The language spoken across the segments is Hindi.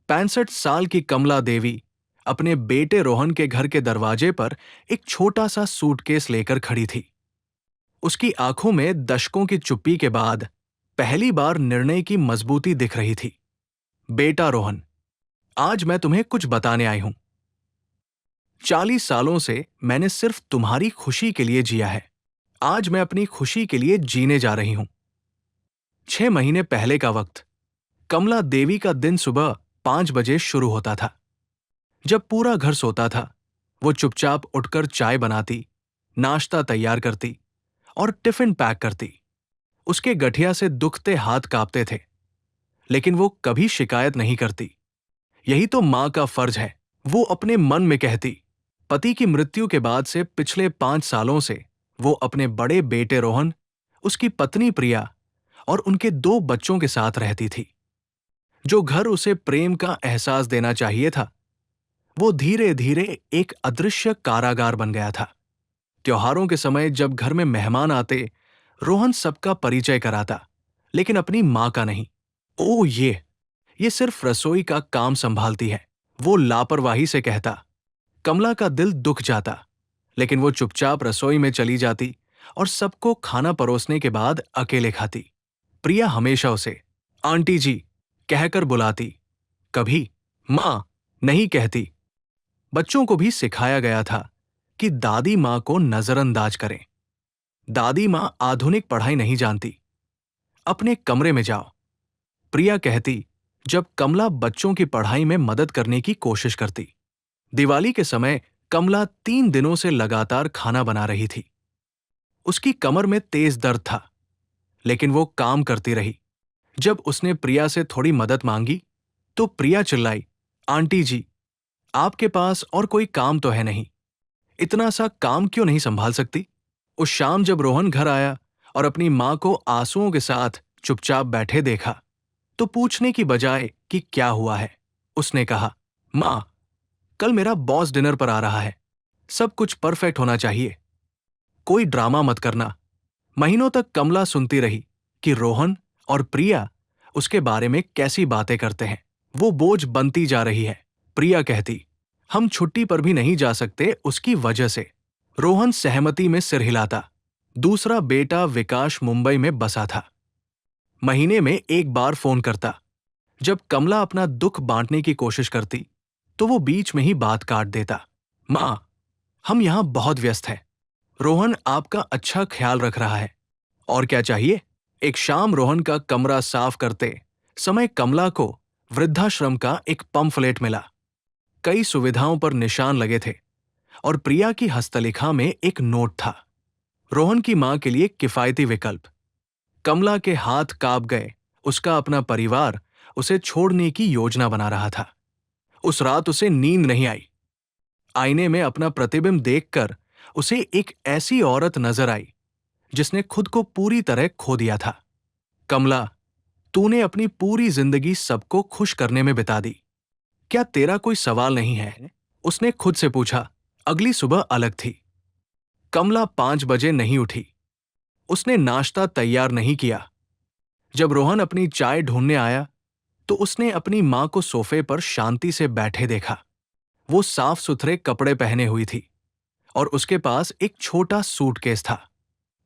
65 साल की कमला देवी अपने बेटे रोहन के घर के दरवाजे पर एक छोटा सा सूटकेस लेकर खड़ी थी। उसकी आंखों में दशकों की चुप्पी के बाद पहली बार निर्णय की मजबूती दिख रही थी। बेटा रोहन, आज मैं तुम्हें कुछ बताने आई हूं। 40 सालों से मैंने सिर्फ तुम्हारी खुशी के लिए जिया है। आज मैं अपनी खुशी के लिए जीने जा रही हूं। 6 महीने पहले का वक्त। कमला देवी का दिन सुबह 5 बजे शुरू होता था। जब पूरा घर सोता था, वो चुपचाप उठकर चाय बनाती, नाश्ता तैयार करती और टिफिन पैक करती। उसके गठिया से दुखते हाथ कांपते थे, लेकिन वो कभी शिकायत नहीं करती। यही तो मां का फर्ज है, वो अपने मन में कहती। पति की मृत्यु के बाद से पिछले 5 सालों से वो अपने बड़े बेटे रोहन, उसकी पत्नी प्रिया और उनके 2 बच्चों के साथ रहती थी। जो घर उसे प्रेम का एहसास देना चाहिए था, वो धीरे धीरे एक अदृश्य कारागार बन गया था। त्योहारों के समय जब घर में मेहमान आते, रोहन सबका परिचय कराता, लेकिन अपनी मां का नहीं। ओ ये सिर्फ रसोई का काम संभालती है, वो लापरवाही से कहता। कमला का दिल दुख जाता, लेकिन वो चुपचाप रसोई में चली जाती और सबको खाना परोसने के बाद अकेले खाती। प्रिया हमेशा उसे आंटी जी कहकर बुलाती, कभी मां नहीं कहती। बच्चों को भी सिखाया गया था कि दादी मां को नजरअंदाज करें। दादी मां आधुनिक पढ़ाई नहीं जानती। अपने कमरे में जाओ, प्रिया कहती जब कमला बच्चों की पढ़ाई में मदद करने की कोशिश करती। दिवाली के समय कमला 3 दिनों से लगातार खाना बना रही थी। उसकी कमर में तेज दर्द था, लेकिन वो काम करती रही। जब उसने प्रिया से थोड़ी मदद मांगी, तो प्रिया चिल्लाई, आंटी जी, आपके पास और कोई काम तो है नहीं, इतना सा काम क्यों नहीं संभाल सकती? उस शाम जब रोहन घर आया और अपनी मां को आंसुओं के साथ चुपचाप बैठे देखा, तो पूछने की बजाय कि क्या हुआ है, उसने कहा, मां, कल मेरा बॉस डिनर पर आ रहा है। सब कुछ परफेक्ट होना चाहिए, कोई ड्रामा मत करना। महीनों तक कमला सुनती रही कि रोहन और प्रिया उसके बारे में कैसी बातें करते हैं। वो बोझ बनती जा रही है। प्रिया कहती, हम छुट्टी पर भी नहीं जा सकते उसकी वजह से। रोहन सहमति में सिर हिलाता। दूसरा बेटा विकास मुंबई में बसा था। महीने में एक बार फोन करता। जब कमला अपना दुख बांटने की कोशिश करती, तो वो बीच में ही बात काट देता। मां, हम यहां बहुत व्यस्त हैं। रोहन आपका अच्छा ख्याल रख रहा है। और क्या चाहिए? एक शाम रोहन का कमरा साफ करते समय कमला को वृद्धाश्रम का एक पंफलेट मिला। कई सुविधाओं पर निशान लगे थे और प्रिया की हस्तलिखा में एक नोट था, रोहन की मां के लिए किफायती विकल्प। कमला के हाथ कांप गए। उसका अपना परिवार उसे छोड़ने की योजना बना रहा था। उस रात उसे नींद नहीं आई। आईने में अपना प्रतिबिंब देखकर उसे एक ऐसी औरत नजर आई जिसने खुद को पूरी तरह खो दिया था। कमला, तूने अपनी पूरी जिंदगी सबको खुश करने में बिता दी, क्या तेरा कोई सवाल नहीं है? उसने खुद से पूछा। अगली सुबह अलग थी। कमला 5 बजे नहीं उठी। उसने नाश्ता तैयार नहीं किया। जब रोहन अपनी चाय ढूंढने आया, तो उसने अपनी मां को सोफे पर शांति से बैठे देखा। वो साफ सुथरे कपड़े पहने हुई थी और उसके पास एक छोटा सूटकेस था।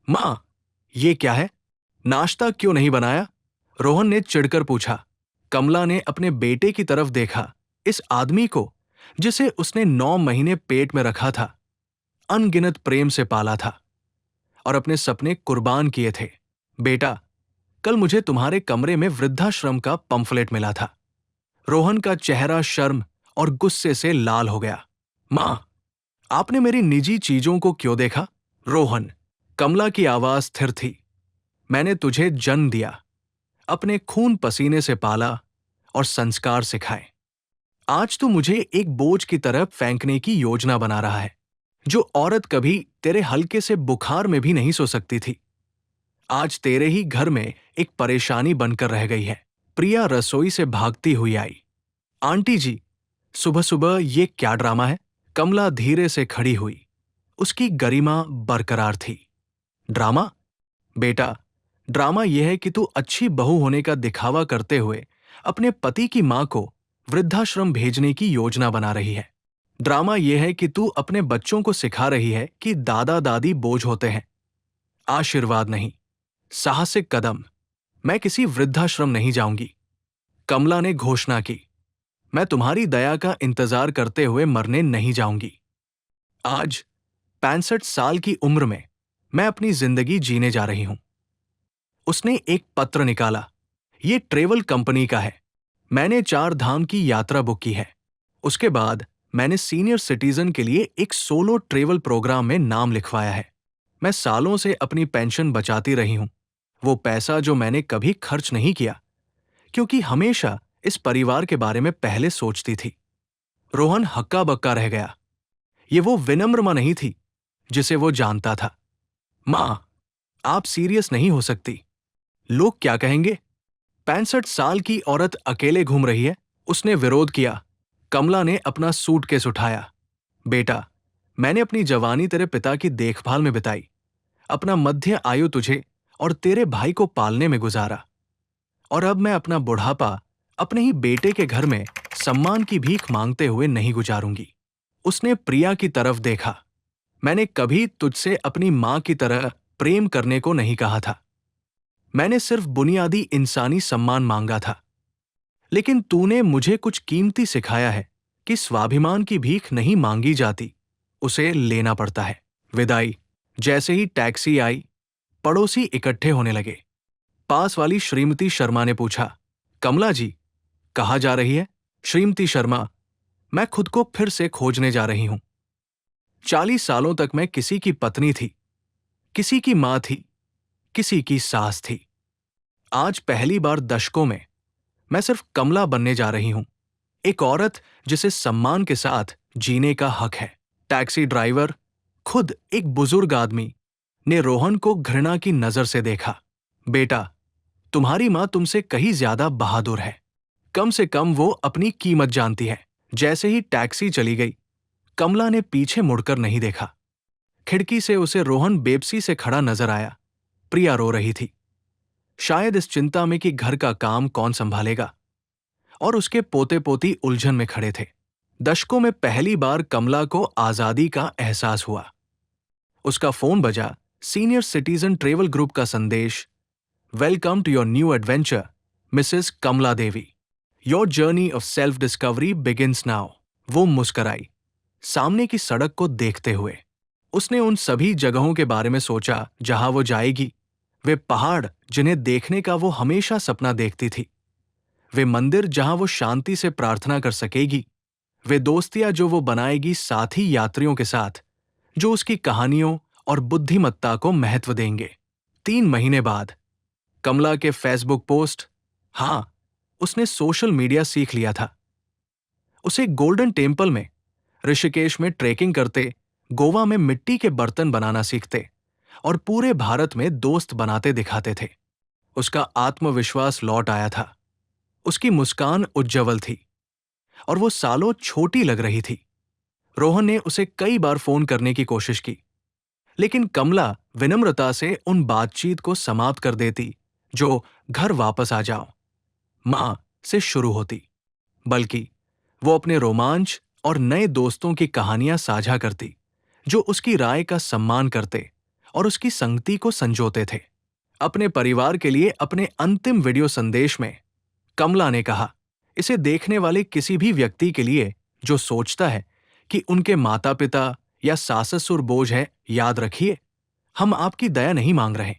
मां, ये क्या है? नाश्ता क्यों नहीं बनाया? रोहन ने चिढ़कर पूछा। कमला ने अपने बेटे की तरफ देखा, इस आदमी को जिसे उसने 9 महीने पेट में रखा था, अनगिनत प्रेम से पाला था और अपने सपने कुर्बान किए थे। बेटा, कल मुझे तुम्हारे कमरे में वृद्धाश्रम का पंफलेट मिला था। रोहन का चेहरा शर्म और गुस्से से लाल हो गया। मां, आपने मेरी निजी चीजों को क्यों देखा? रोहन, कमला की आवाज स्थिर थी। मैंने तुझे जन्म दिया, अपने खून पसीने से पाला और संस्कार सिखाए। आज तू मुझे एक बोझ की तरह फेंकने की योजना बना रहा है। जो औरत कभी तेरे हल्के से बुखार में भी नहीं सो सकती थी, आज तेरे ही घर में एक परेशानी बनकर रह गई है। प्रिया रसोई से भागती हुई आई। आंटी जी, सुबह सुबह ये क्या ड्रामा है? कमला धीरे से खड़ी हुई। उसकी गरिमा बरकरार थी। ड्रामा? बेटा, ड्रामा यह है कि तू अच्छी बहू होने का दिखावा करते हुए अपने पति की मां को वृद्धाश्रम भेजने की योजना बना रही है। ड्रामा यह है कि तू अपने बच्चों को सिखा रही है कि दादा दादी बोझ होते हैं, आशीर्वाद नहीं, साहसिक कदम। मैं किसी वृद्धाश्रम नहीं जाऊंगी। कमला ने घोषणा की। मैं तुम्हारी दया का इंतजार करते हुए मरने नहीं जाऊंगी। आज 65 साल की उम्र में मैं अपनी जिंदगी जीने जा रही हूं। उसने एक पत्र निकाला। ये ट्रेवल कंपनी का है। मैंने 4 धाम की यात्रा बुक की है। उसके बाद मैंने सीनियर सिटीजन के लिए एक सोलो ट्रेवल प्रोग्राम में नाम लिखवाया है। मैं सालों से अपनी पेंशन बचाती रही हूं, वो पैसा जो मैंने कभी खर्च नहीं किया, क्योंकि हमेशा इस परिवार के बारे में पहले सोचती थी। रोहन हक्का बक्का रह गया। ये वो विनम्र मां नहीं थी जिसे वो जानता था। मां, आप सीरियस नहीं हो सकती। लोग क्या कहेंगे? 65 साल की औरत अकेले घूम रही है। उसने विरोध किया। कमला ने अपना सूटकेस उठाया। बेटा, मैंने अपनी जवानी तेरे पिता की देखभाल में बिताई, अपना मध्य आयु तुझे और तेरे भाई को पालने में गुजारा, और अब मैं अपना बुढ़ापा अपने ही बेटे के घर में सम्मान की भीख मांगते हुए नहीं गुजारूंगी। उसने प्रिया की तरफ देखा। मैंने कभी तुझसे अपनी मां की तरह प्रेम करने को नहीं कहा था। मैंने सिर्फ बुनियादी इंसानी सम्मान मांगा था। लेकिन तूने मुझे कुछ कीमती सिखाया है कि स्वाभिमान की भीख नहीं मांगी जाती, उसे लेना पड़ता है। विदाई। जैसे ही टैक्सी आई, पड़ोसी इकट्ठे होने लगे। पास वाली श्रीमती शर्मा ने पूछा, कमला जी, कहाँ जा रही है? श्रीमती शर्मा, मैं खुद को फिर से खोजने जा रही हूं। 40 सालों तक मैं किसी की पत्नी थी, किसी की मां थी, किसी की सास थी। आज पहली बार दशकों में मैं सिर्फ कमला बनने जा रही हूं, एक औरत जिसे सम्मान के साथ जीने का हक है। टैक्सी ड्राइवर, खुद एक बुजुर्ग आदमी, ने रोहन को घृणा की नजर से देखा। बेटा, तुम्हारी मां तुमसे कहीं ज्यादा बहादुर है। कम से कम वो अपनी कीमत जानती है। जैसे ही टैक्सी चली गई, कमला ने पीछे मुड़कर नहीं देखा। खिड़की से उसे रोहन बेबसी से खड़ा नजर आया। प्रिया रो रही थी, शायद इस चिंता में कि घर का काम कौन संभालेगा, और उसके पोते पोती उलझन में खड़े थे। दशकों में पहली बार कमला को आजादी का एहसास हुआ। उसका फोन बजा। सीनियर सिटीजन ट्रेवल ग्रुप का संदेश। Welcome to your new adventure, Mrs Kamla Devi. Your journey of self discovery begins now. वो मुस्कराई, सामने की सड़क को देखते हुए। उसने उन सभी जगहों के बारे में सोचा जहां वो जाएगी, वे पहाड़ जिन्हें देखने का वो हमेशा सपना देखती थी, वे मंदिर जहां वो शांति से प्रार्थना कर सकेगी, वे दोस्तियां जो वो बनाएगी साथी यात्रियों के साथ जो उसकी कहानियों और बुद्धिमत्ता को महत्व देंगे। 3 महीने बाद कमला के फेसबुक पोस्ट। हां, उसने सोशल मीडिया सीख लिया था। उसे गोल्डन टेम्पल में, ऋषिकेश में ट्रेकिंग करते, गोवा में मिट्टी के बर्तन बनाना सीखते और पूरे भारत में दोस्त बनाते दिखाते थे। उसका आत्मविश्वास लौट आया था। उसकी मुस्कान उज्जवल थी और वो सालों छोटी लग रही थी। रोहन ने उसे कई बार फोन करने की कोशिश की, लेकिन कमला विनम्रता से उन बातचीत को समाप्त कर देती जो घर वापस आ जाओ, मां से शुरू होती। बल्कि वो अपने रोमांच और नए दोस्तों की कहानियां साझा करती जो उसकी राय का सम्मान करते और उसकी संगति को संजोते थे। अपने परिवार के लिए अपने अंतिम वीडियो संदेश में कमला ने कहा, इसे देखने वाले किसी भी व्यक्ति के लिए जो सोचता है कि उनके माता पिता या सास ससुर बोझ है, याद रखिए, हम आपकी दया नहीं मांग रहे,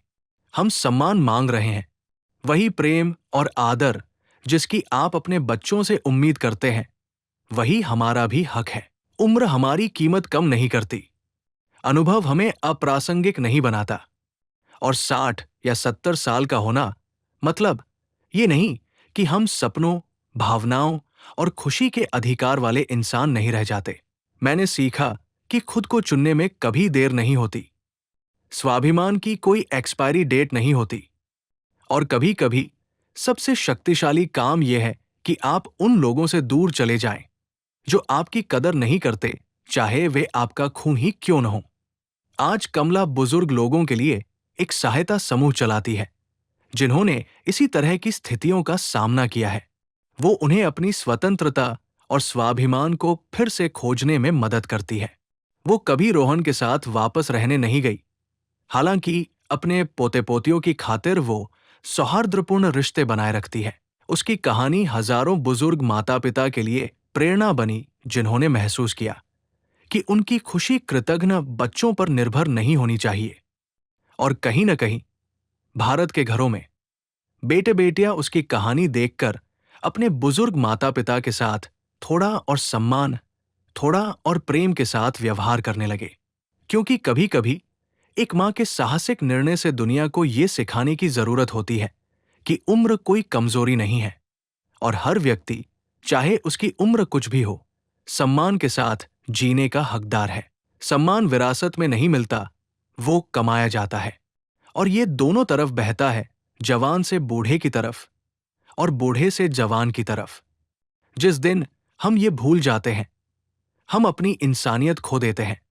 हम सम्मान मांग रहे हैं। वही प्रेम और आदर जिसकी आप अपने बच्चों से उम्मीद करते हैं, वही हमारा भी हक है। उम्र हमारी कीमत कम नहीं करती, अनुभव हमें अप्रासंगिक नहीं बनाता, और 60 या 70 साल का होना मतलब ये नहीं कि हम सपनों, भावनाओं और खुशी के अधिकार वाले इंसान नहीं रह जाते। मैंने सीखा कि खुद को चुनने में कभी देर नहीं होती। स्वाभिमान की कोई एक्सपायरी डेट नहीं होती, और कभी कभी सबसे शक्तिशाली काम यह है कि आप उन लोगों से दूर चले जाएं जो आपकी कदर नहीं करते, चाहे वे आपका खून ही क्यों न हो। आज कमला बुजुर्ग लोगों के लिए एक सहायता समूह चलाती है जिन्होंने इसी तरह की स्थितियों का सामना किया है। वो उन्हें अपनी स्वतंत्रता और स्वाभिमान को फिर से खोजने में मदद करती है। वो कभी रोहन के साथ वापस रहने नहीं गई। हालांकि अपने पोते पोतियों की खातिर वो सौहार्दपूर्ण रिश्ते बनाए रखती है। उसकी कहानी हजारों बुजुर्ग माता पिता के लिए प्रेरणा बनी, जिन्होंने महसूस किया कि उनकी खुशी कृतघ्न बच्चों पर निर्भर नहीं होनी चाहिए। और कहीं न कहीं भारत के घरों में बेटे बेटियां उसकी कहानी देखकर अपने बुजुर्ग माता पिता के साथ थोड़ा और सम्मान, थोड़ा और प्रेम के साथ व्यवहार करने लगे। क्योंकि कभी कभी एक मां के साहसिक निर्णय से दुनिया को यह सिखाने की जरूरत होती है कि उम्र कोई कमजोरी नहीं है और हर व्यक्ति, चाहे उसकी उम्र कुछ भी हो, सम्मान के साथ जीने का हकदार है। सम्मान विरासत में नहीं मिलता, वो कमाया जाता है। और ये दोनों तरफ बहता है, जवान से बूढ़े की तरफ और बूढ़े से जवान की तरफ। जिस दिन हम ये भूल जाते हैं, हम अपनी इंसानियत खो देते हैं।